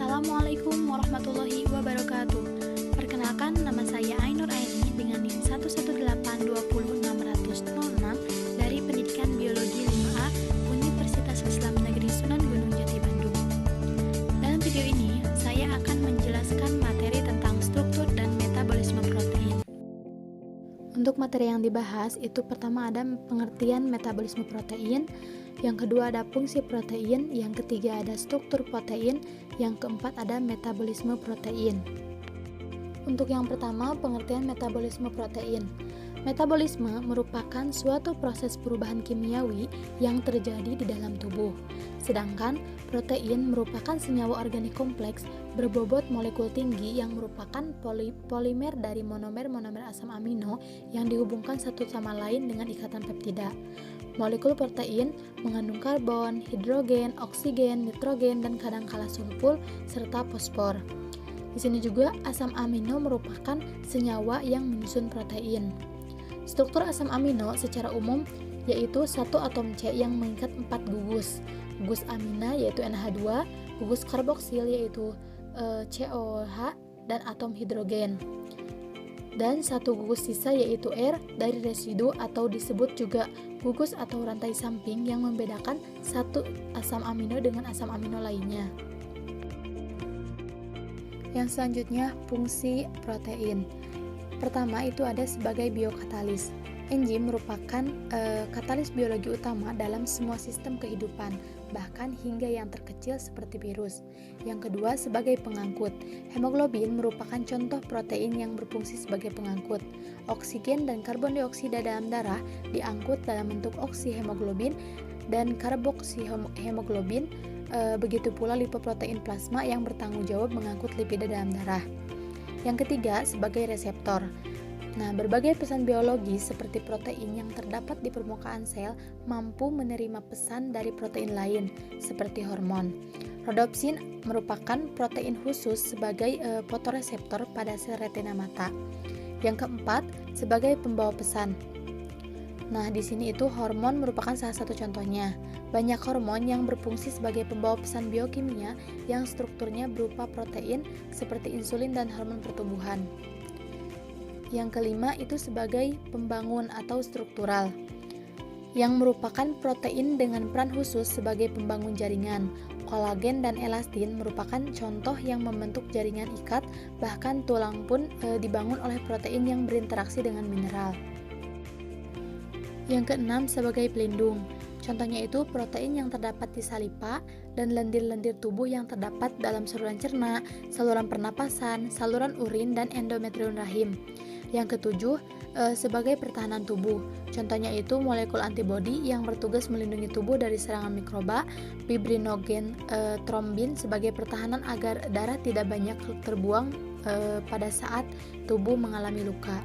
Assalamualaikum warahmatullahi wabarakatuh. Perkenalkan, nama saya Ainur Aini dengan NIM 118206006 dari Pendidikan Biologi 5A Universitas Islam Negeri Sunan Gunung Jati Bandung. Dalam video ini, saya akan menjelaskan materi tentang struktur dan metabolisme protein. Untuk materi yang dibahas, itu pertama ada pengertian metabolisme protein, yang kedua ada fungsi protein, yang ketiga ada struktur protein, yang keempat ada metabolisme protein. Untuk yang pertama, pengertian metabolisme protein. Metabolisme merupakan suatu proses perubahan kimiawi yang terjadi di dalam tubuh. Sedangkan protein merupakan senyawa organik kompleks berbobot molekul tinggi yang merupakan polimer dari monomer-monomer asam amino yang dihubungkan satu sama lain dengan ikatan peptida. Molekul protein mengandung karbon, hidrogen, oksigen, nitrogen, dan kadangkala sulfur serta fosfor. Di sini juga asam amino merupakan senyawa yang menyusun protein. Struktur asam amino secara umum yaitu satu atom C yang mengikat 4 gugus. Gugus amina yaitu NH2, gugus karboksil yaitu COH, dan atom hidrogen. Dan satu gugus sisa yaitu R dari residu atau disebut juga gugus atau rantai samping yang membedakan satu asam amino dengan asam amino lainnya. Yang selanjutnya, fungsi protein. Pertama itu ada sebagai biokatalis. Enzim merupakan katalis biologi utama dalam semua sistem kehidupan, bahkan hingga yang terkecil seperti virus. Yang kedua, sebagai pengangkut. Hemoglobin merupakan contoh protein yang berfungsi sebagai pengangkut. Oksigen dan karbon dioksida dalam darah diangkut dalam bentuk oksihemoglobin dan karboksihemoglobin. Begitu pula lipoprotein plasma yang bertanggung jawab mengangkut lipida dalam darah. Yang ketiga, sebagai reseptor. Nah, berbagai pesan biologis seperti protein yang terdapat di permukaan sel mampu menerima pesan dari protein lain, seperti hormon. Rodopsin merupakan protein khusus sebagai fotoreseptor pada sel retina mata. Yang keempat, sebagai pembawa pesan. Nah, di sini itu hormon merupakan salah satu contohnya. Banyak hormon yang berfungsi sebagai pembawa pesan biokimia yang strukturnya berupa protein seperti insulin dan hormon pertumbuhan. Yang kelima itu sebagai pembangun atau struktural, yang merupakan protein dengan peran khusus sebagai pembangun jaringan. Kolagen dan elastin merupakan contoh yang membentuk jaringan ikat, bahkan tulang pun dibangun oleh protein yang berinteraksi dengan mineral. Yang keenam, sebagai pelindung. Contohnya itu protein yang terdapat di salipa dan lendir-lendir tubuh yang terdapat dalam saluran cerna, saluran pernapasan, saluran urin, dan endometrium rahim. Yang ketujuh, sebagai pertahanan tubuh. Contohnya itu molekul antibodi yang bertugas melindungi tubuh dari serangan mikroba, fibrinogen trombin sebagai pertahanan agar darah tidak banyak terbuang pada saat tubuh mengalami luka.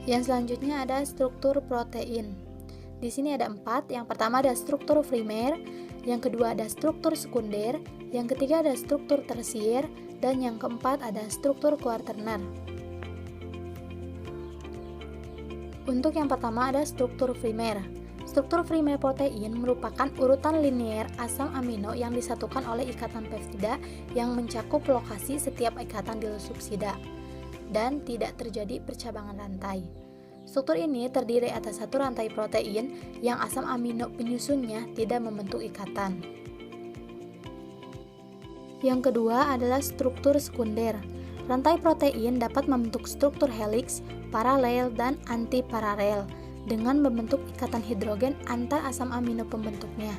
Yang selanjutnya ada struktur protein. Di sini ada 4. Yang pertama ada struktur primer, yang kedua ada struktur sekunder, yang ketiga ada struktur tersier, dan yang keempat ada struktur kuaterner. Untuk yang pertama ada struktur primer. Struktur primer protein merupakan urutan linear asam amino yang disatukan oleh ikatan peptida yang mencakup lokasi setiap ikatan di subsida dan tidak terjadi percabangan rantai. Struktur ini terdiri atas satu rantai protein yang asam amino penyusunnya tidak membentuk ikatan. Yang kedua adalah struktur sekunder. Rantai protein dapat membentuk struktur helix, paralel, dan antiparalel dengan membentuk ikatan hidrogen antar asam amino pembentuknya.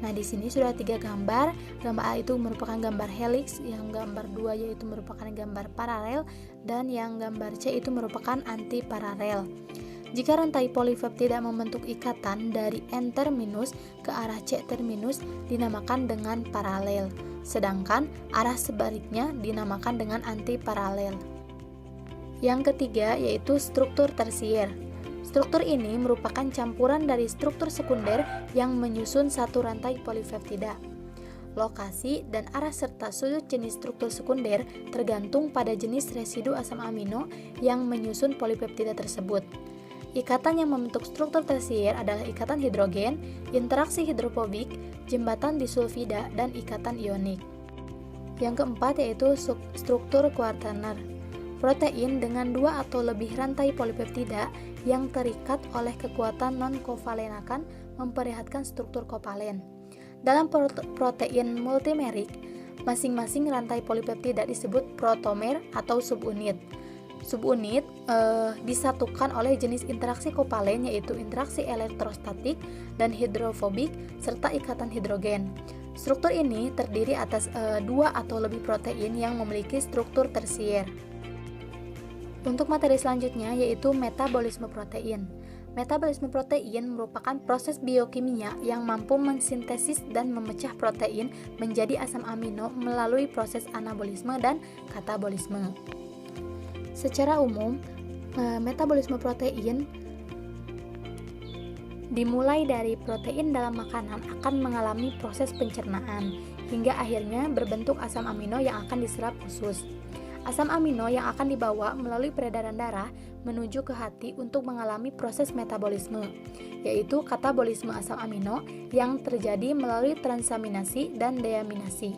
Nah, di sini sudah 3 gambar. Gambar A itu merupakan gambar helix, yang gambar 2 yaitu merupakan gambar paralel, dan yang gambar C itu merupakan antiparalel. Jika rantai polipeptida membentuk ikatan dari N terminus ke arah C terminus dinamakan dengan paralel, sedangkan arah sebaliknya dinamakan dengan antiparalel. Yang ketiga yaitu struktur tersier. Struktur ini merupakan campuran dari struktur sekunder yang menyusun satu rantai polipeptida. Lokasi dan arah serta sudut jenis struktur sekunder tergantung pada jenis residu asam amino yang menyusun polipeptida tersebut. Ikatan yang membentuk struktur tersier adalah ikatan hidrogen, interaksi hidrofobik, jembatan disulfida, dan ikatan ionik. Yang keempat yaitu struktur kuaterner. Protein dengan 2 atau lebih rantai polipeptida yang terikat oleh kekuatan non-kovalen akan memperlihatkan struktur kovalen. Dalam protein multimerik, masing-masing rantai polipeptida disebut protomer atau subunit. Subunit disatukan oleh jenis interaksi kovalen yaitu interaksi elektrostatik dan hidrofobik serta ikatan hidrogen. Struktur ini terdiri atas 2 atau lebih protein yang memiliki struktur tersier. Untuk materi selanjutnya yaitu metabolisme protein. Metabolisme protein merupakan proses biokimia yang mampu mensintesis dan memecah protein menjadi asam amino melalui proses anabolisme dan katabolisme. Secara umum, metabolisme protein dimulai dari protein dalam makanan akan mengalami proses pencernaan hingga akhirnya berbentuk asam amino yang akan diserap usus. Asam amino yang akan dibawa melalui peredaran darah menuju ke hati untuk mengalami proses metabolisme, yaitu katabolisme asam amino yang terjadi melalui transaminasi dan deaminasi.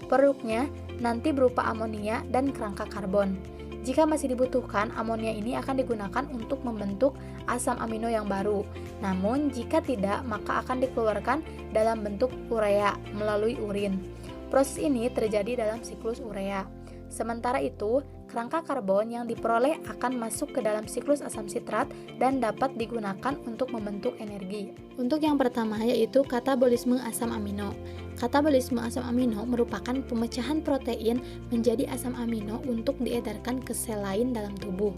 Produknya nanti berupa amonia dan kerangka karbon. Jika masih dibutuhkan, amonia ini akan digunakan untuk membentuk asam amino yang baru. Namun, jika tidak, maka akan dikeluarkan dalam bentuk urea melalui urin. Proses ini terjadi dalam siklus urea. Sementara itu, kerangka karbon yang diperoleh akan masuk ke dalam siklus asam sitrat dan dapat digunakan untuk membentuk energi. Untuk yang pertama yaitu katabolisme asam amino. Katabolisme asam amino merupakan pemecahan protein menjadi asam amino untuk diedarkan ke sel lain dalam tubuh.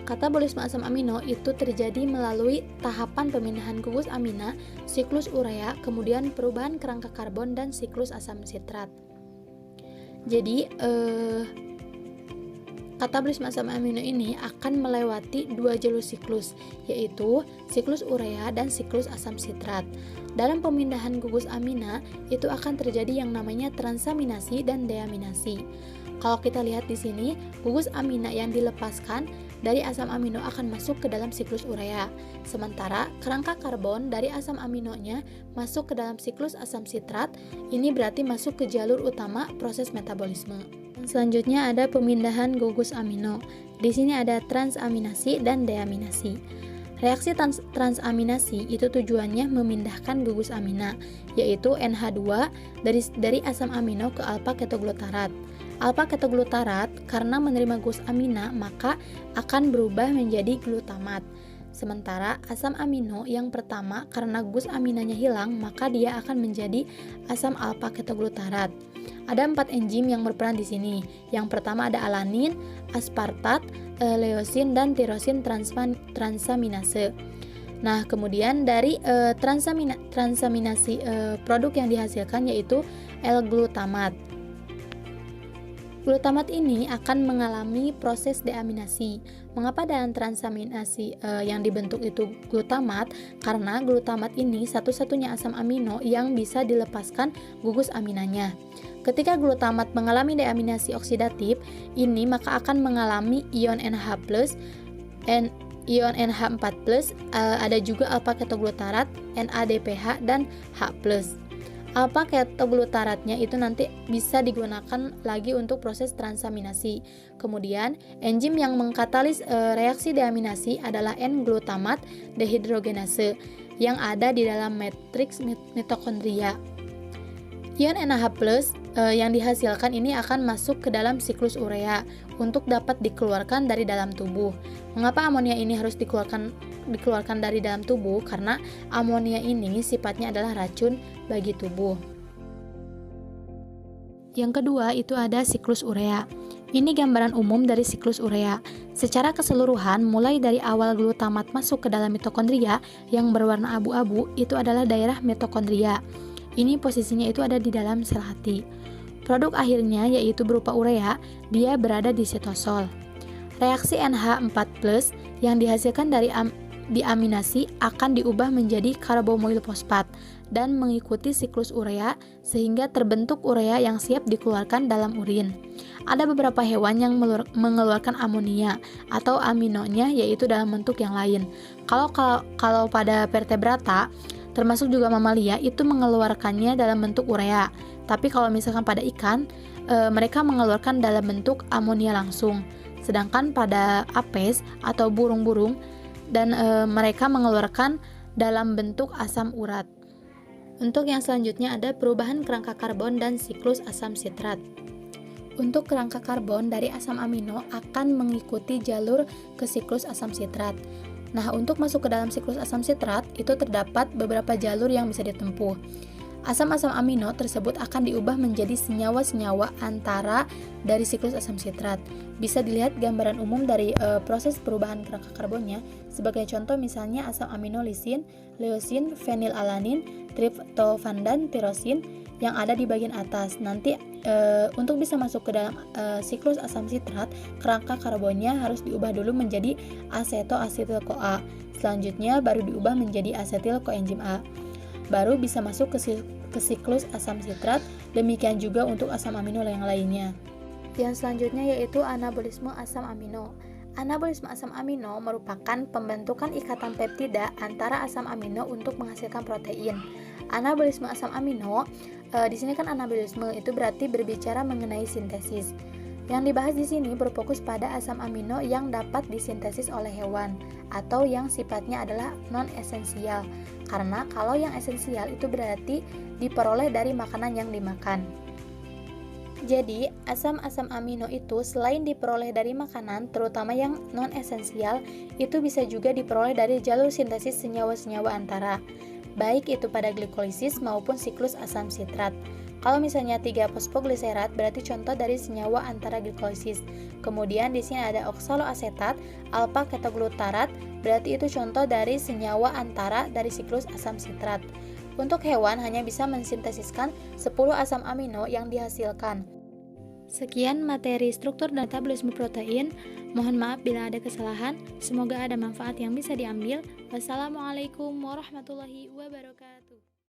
Katabolisme asam amino itu terjadi melalui tahapan pemindahan gugus amina, siklus urea, kemudian perubahan kerangka karbon dan siklus asam sitrat. Jadi, katabolisme asam amino ini akan melewati 2 jalur siklus, yaitu siklus urea dan siklus asam sitrat. Dalam pemindahan gugus amina, itu akan terjadi yang namanya transaminasi dan deaminasi. Kalau kita lihat di sini, gugus amina yang dilepaskan dari asam amino akan masuk ke dalam siklus urea. Sementara kerangka karbon dari asam aminonya masuk ke dalam siklus asam sitrat, ini berarti masuk ke jalur utama proses metabolisme. Selanjutnya ada pemindahan gugus amino. Di sini ada transaminasi dan deaminasi. Reaksi transaminasi itu tujuannya memindahkan gugus amina, yaitu NH2 dari asam amino ke alpha ketoglutarat. Alpha ketoglutarat karena menerima gugus amina maka akan berubah menjadi glutamat. Sementara asam amino yang pertama karena gugus aminanya hilang maka dia akan menjadi asam alpha ketoglutarat. Ada 4 enzim yang berperan di sini. Yang pertama ada alanin, aspartat, leusin dan tirosin transaminase. Nah, kemudian dari transaminasi produk yang dihasilkan yaitu L-glutamat. Glutamat ini akan mengalami proses deaminasi. Mengapa dalam transaminasi yang dibentuk itu glutamat? Karena glutamat ini satu-satunya asam amino yang bisa dilepaskan gugus aminanya. Ketika glutamat mengalami deaminasi oksidatif, ini maka akan mengalami ion NH+, ion NH4+, ada juga alpha ketoglutarat, NADPH dan H+. Alpha ketoglutaratnya itu nanti bisa digunakan lagi untuk proses transaminasi. Kemudian, enzim yang mengkatalis reaksi deaminasi adalah N-glutamat dehidrogenase yang ada di dalam matriks mitokondria. Ion NH+ yang dihasilkan ini akan masuk ke dalam siklus urea untuk dapat dikeluarkan dari dalam tubuh. Mengapa amonia ini harus dikeluarkan dari dalam tubuh? Karena amonia ini sifatnya adalah racun bagi tubuh. Yang kedua itu ada siklus urea. Ini gambaran umum dari siklus urea. Secara keseluruhan, mulai dari awal glutamat masuk ke dalam mitokondria yang berwarna abu-abu, itu adalah daerah mitokondria. Ini posisinya itu ada di dalam sel hati. Produk akhirnya yaitu berupa urea, dia berada di sitosol. Reaksi NH4+ yang dihasilkan dari diaminasi akan diubah menjadi karbomoil fosfat dan mengikuti siklus urea sehingga terbentuk urea yang siap dikeluarkan dalam urin. Ada beberapa hewan yang mengeluarkan amonia atau aminonya yaitu dalam bentuk yang lain. Kalau pada vertebrata termasuk juga mamalia itu mengeluarkannya dalam bentuk urea. Tapi kalau misalkan pada ikan, mereka mengeluarkan dalam bentuk amonia langsung. Sedangkan pada apes atau burung-burung dan mereka mengeluarkan dalam bentuk asam urat. Untuk yang selanjutnya ada perubahan kerangka karbon dan siklus asam sitrat. Untuk kerangka karbon dari asam amino akan mengikuti jalur ke siklus asam sitrat. Nah, untuk masuk ke dalam siklus asam sitrat itu terdapat beberapa jalur yang bisa ditempuh. Asam-asam amino tersebut akan diubah menjadi senyawa-senyawa antara dari siklus asam sitrat. Bisa dilihat gambaran umum dari proses perubahan kerangka karbonnya. Sebagai contoh misalnya asam amino lisin, leusin, fenilalanin, triptofan dan tirosin yang ada di bagian atas. Nanti untuk bisa masuk ke dalam siklus asam sitrat, kerangka karbonnya harus diubah dulu menjadi asetoasetil-CoA. Selanjutnya baru diubah menjadi asetil koenzim A. Baru bisa masuk ke siklus asam sitrat. Demikian juga untuk asam amino yang lainnya. Yang selanjutnya yaitu anabolisme asam amino. Anabolisme asam amino merupakan pembentukan ikatan peptida antara asam amino untuk menghasilkan protein. Anabolisme asam amino, di sini kan anabolisme itu berarti berbicara mengenai sintesis. Yang dibahas di sini berfokus pada asam amino yang dapat disintesis oleh hewan atau yang sifatnya adalah non-esensial. Karena kalau yang esensial itu berarti diperoleh dari makanan yang dimakan. Jadi, asam-asam amino itu selain diperoleh dari makanan, terutama yang non-esensial, itu bisa juga diperoleh dari jalur sintesis senyawa-senyawa antara, baik itu pada glikolisis maupun siklus asam sitrat. Kalau misalnya 3-fosfogliserat berarti contoh dari senyawa antara glikolisis. Kemudian di sini ada oksaloasetat, alpha ketoglutarat, berarti itu contoh dari senyawa antara dari siklus asam sitrat. Untuk hewan hanya bisa mensintesiskan 10 asam amino yang dihasilkan. Sekian materi struktur dan metabolisme protein. Mohon maaf bila ada kesalahan. Semoga ada manfaat yang bisa diambil. Wassalamualaikum warahmatullahi wabarakatuh.